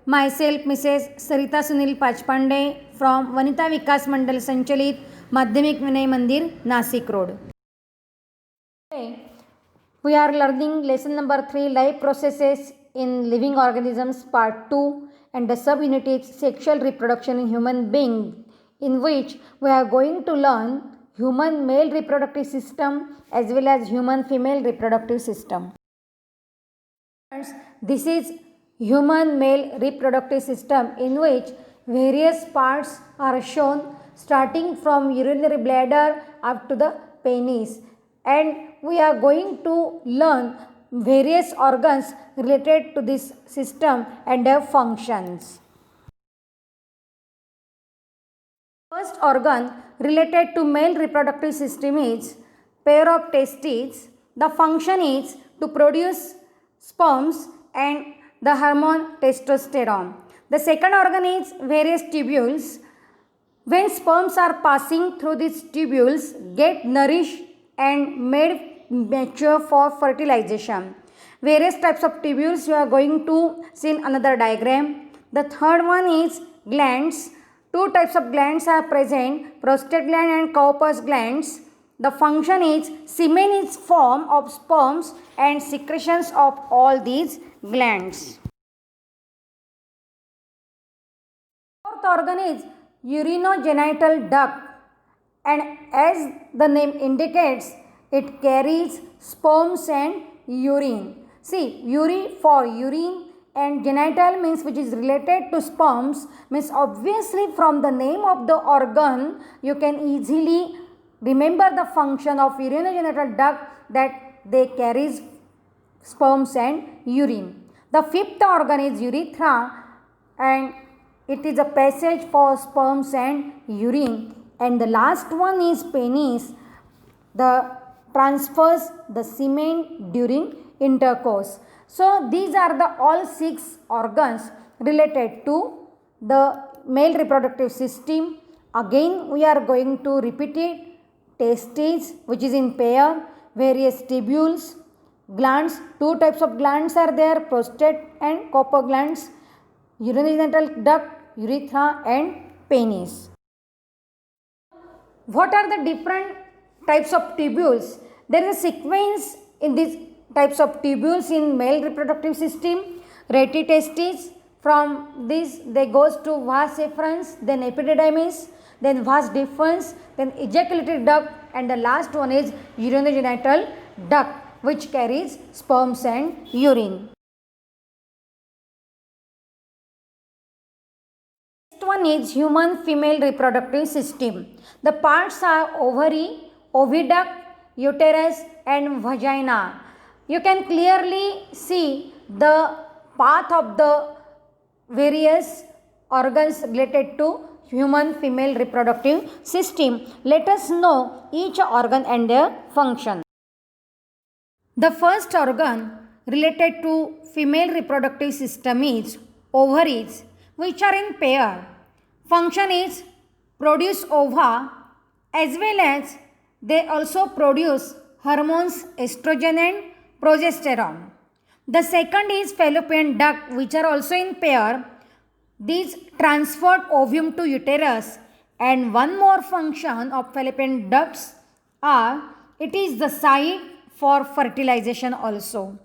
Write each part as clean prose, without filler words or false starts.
myself Mrs. Sarita Sunil Pachpande from Vanita Vikas Mandal Sanchalit Madhyamik Vinay Mandir, Nasik Road. Today we are learning lesson number 3, life processes in living organisms, part 2, and the subunit is sexual reproduction in human being, in which we are going to learn human male reproductive system as well as human female reproductive system. This is human male reproductive system, in which various parts are shown starting from urinary bladder up to the penis, and we are going to learn various organs related to this system and their functions. First organ related to male reproductive system is pair of testes. The function is to produce sperms and the hormone testosterone. The second organ is various tubules. When sperms are passing through these tubules, get nourished and made mature for fertilization. Various types of tubules you are going to see in another diagram. The third one is glands. Two types of glands are present, prostate gland and Cowper's glands. The function is semen is form of sperms and secretions of all these glands. Fourth organ is urinogenital duct, and as the name indicates, it carries sperms and urine. See, uri for urine and genital means which is related to sperms, means obviously from the name of the organ you can easily remember the function of urinogenital duct, that they carries sperms and urine. The fifth organ is urethra, and it is a passage for sperms and urine. And the last one is penis, the transfers the semen during intercourse. So these are the all 6 organs related to the male reproductive system. Again we are going to repeat it. Testes, which is in pair, various tubules, glands, 2 types of glands are there, prostate and Cowper glands, urinogenital duct, urethra and penis. What are the different types of tubules? There is a sequence in these types of tubules in male reproductive system. Rete testes, from this they goes to vas efferens, then epididymis, then vas deferens, then ejaculatory duct, and the last one is urinogenital duct, which carries sperms and urine. Next one is human female reproductive system. The parts are ovary, oviduct, uterus and vagina. You can clearly see the path of the various organs related to human female reproductive system. Let us know each organ and their function. The first organ related to female reproductive system is ovaries, which are in pair. Function is produce ova, as well as they also produce hormones estrogen and progesterone. The second is fallopian duct, which are also in pair. These transferred ovum to uterus, and one more function of fallopian ducts are, it is the site for fertilization also.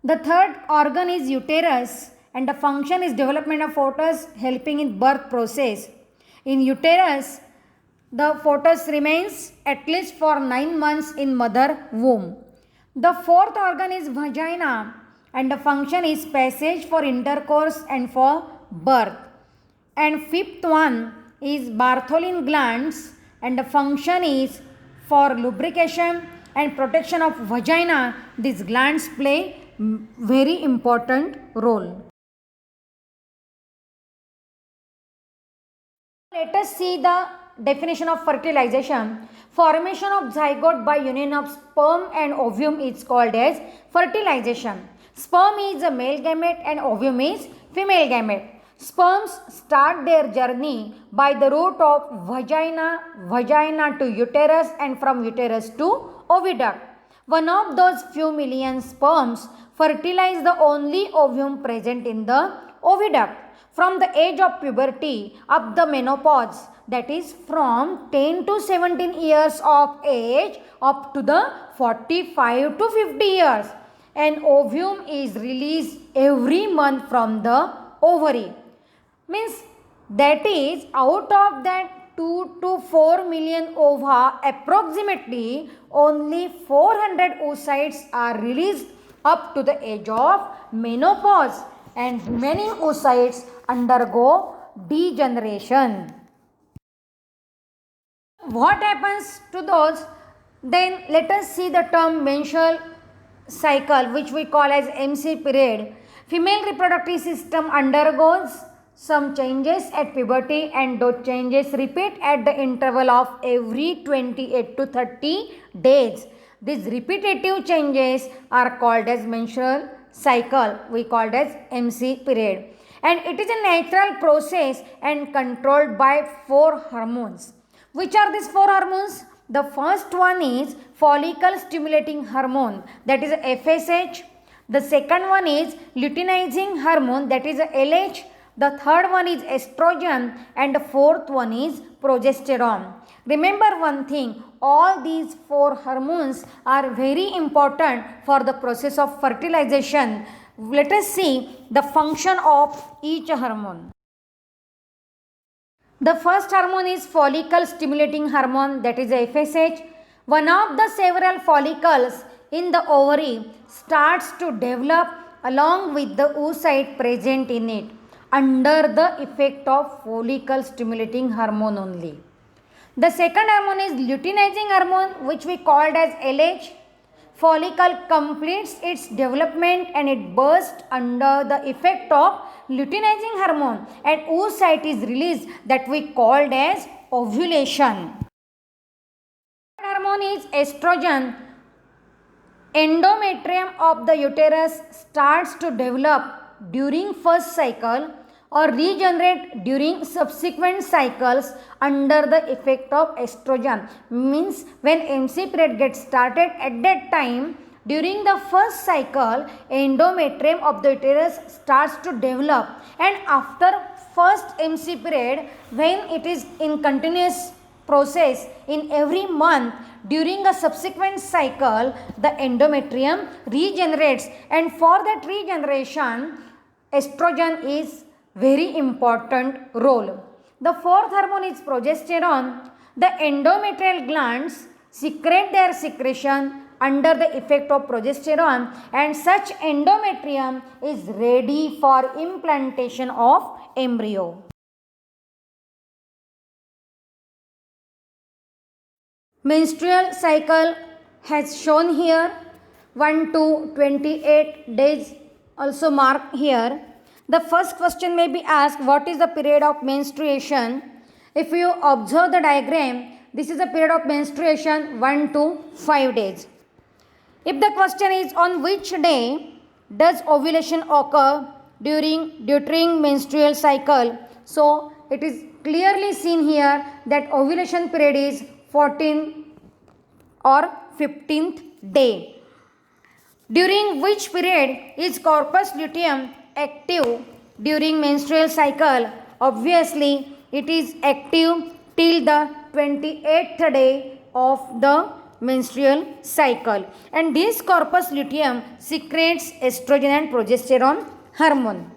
The third organ is uterus, and the function is development of fetus helping in birth process. In uterus, the fetus remains at least for 9 months in mother womb. The fourth organ is vagina, and the function is passage for intercourse and for birth. And fifth one is Bartholin glands, and the function is for lubrication and protection of vagina. These glands play very important role. Let us see the definition of fertilization. Formation of zygote by union of sperm and ovum is called as fertilization. Sperm is a male gamete and ovum is female gamete. Sperms start their journey by the route of vagina to uterus, and from uterus to oviduct. One of those few million sperms fertilize the only ovum present in the oviduct. From the age of puberty up the menopause, that is from 10 to 17 years of age up to the 45 to 50 years. An ovum is released every month from the ovary. Means that is out of that 2 to 4 million ova, approximately only 400 oocytes are released up to the age of menopause, and remaining oocytes undergo degeneration. What happens to those? Then let us see the term menstrual cycle, which we call as MC period. Female reproductive system undergoes some changes at puberty, and those changes repeat at the interval of every 28 to 30 days. These repetitive changes are called as menstrual cycle, we called as MC period, and it is a natural process and controlled by 4 hormones. Which are these 4 hormones? The first one is follicle stimulating hormone, that is FSH. The second one is luteinizing hormone, that is LH. The third one is estrogen, and the fourth one is progesterone. Remember one thing, all these 4 hormones are very important for the process of fertilization. Let us see the function of each hormone. The first hormone is follicle stimulating hormone, that is FSH. One of the several follicles in the ovary starts to develop along with the oocyte present in it under the effect of follicle stimulating hormone only. The second hormone is luteinizing hormone, which we called as LH. Follicle completes its development and it bursts under the effect of luteinizing hormone, and oocyte is released, that we called as ovulation. Third hormone is estrogen. Endometrium of the uterus starts to develop during first cycle or regenerate during subsequent cycles under the effect of estrogen. Means when MC period gets started, at that time during the first cycle endometrium of the uterus starts to develop, and after first MC period, when it is in continuous process in every month, during a subsequent cycle the endometrium regenerates, and for that regeneration estrogen is very important role. The fourth hormone is progesterone. The endometrial glands secrete their secretion under the effect of progesterone, and such endometrium is ready for implantation of embryo. Menstrual cycle has shown here, 1 to 28 days also marked here. The first question may be asked, what is the period of menstruation? If you observe the diagram, this is the period of menstruation, 1 to 5 days. If the question is on which day does ovulation occur during menstrual cycle, so it is clearly seen here that ovulation period is 14th or 15th day. During which period is corpus luteum active during menstrual cycle? Obviously it is active till the 28th day of the menstrual cycle, and this corpus luteum secretes estrogen and progesterone hormone.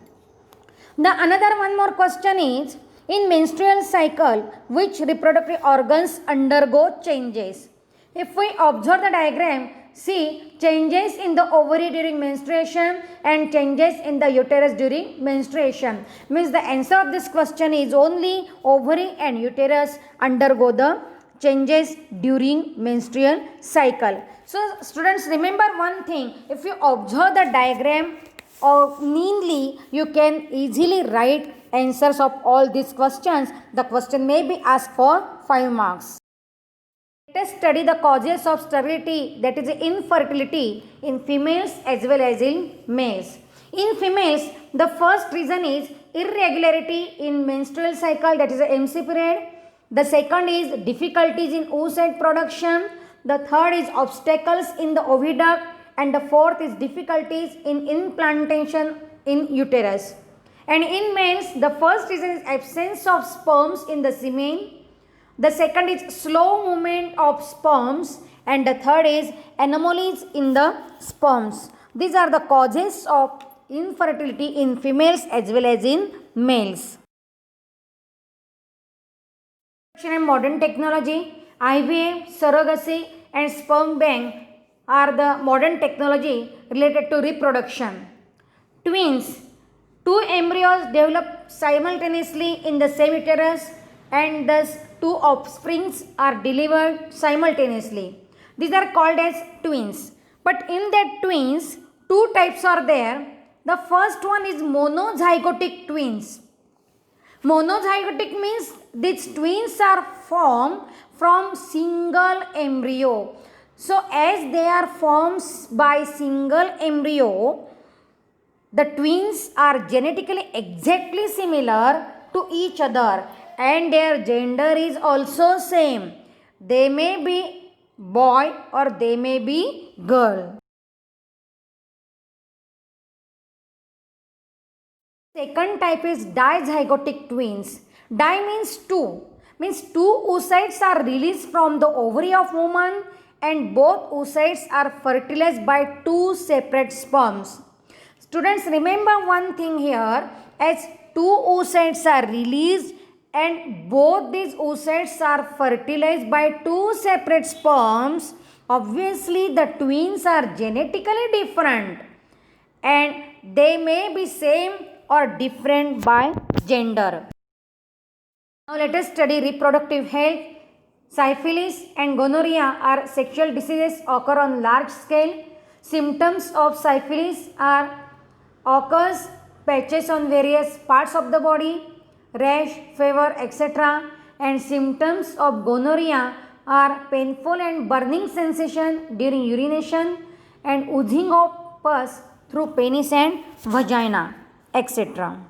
The another one more question is, in menstrual cycle which reproductive organs undergo changes? If we observe the diagram, see changes in the ovary during menstruation and changes in the uterus during menstruation. Means the answer of this question is only ovary and uterus undergo the changes during menstrual cycle. So students, remember one thing, if you observe the diagram neatly, you can easily write answers of all these questions. The question may be asked for 5 marks. Let us study the causes of sterility, that is infertility, in females as well as in males. In females, the first reason is irregularity in menstrual cycle, that is the MC period. The second is difficulties in oocyte production. The third is obstacles in the oviduct, and the fourth is difficulties in implantation in uterus. And in males, the first reason is absence of sperms in the semen. The second is slow movement of sperms. And the third is anomalies in the sperms. These are the causes of infertility in females as well as in males. In modern technology, IVF, surrogacy, and sperm bank are the modern technology related to reproduction. Twins. Two embryos develop simultaneously in the same uterus and thus two offsprings are delivered simultaneously. These are called as twins. But in that twins, two types are there. The first one is monozygotic twins. Monozygotic means these twins are formed from single embryo. So as they are formed by single embryo, the twins are genetically exactly similar to each other and their gender is also same. They may be boy or they may be girl. Second type is dizygotic twins. Di means two oocytes are released from the ovary of woman and both oocytes are fertilized by two separate sperms. Students, remember one thing here, as two oocytes are released and both these oocytes are fertilized by two separate sperms, obviously the twins are genetically different and they may be same or different by gender. Now let us study reproductive health. Syphilis and gonorrhea are sexual diseases occur on large scale. Symptoms of syphilis are occurs patches on various parts of the body, rash, fever, etc. And symptoms of gonorrhea are painful and burning sensation during urination and oozing of pus through penis and vagina, etc.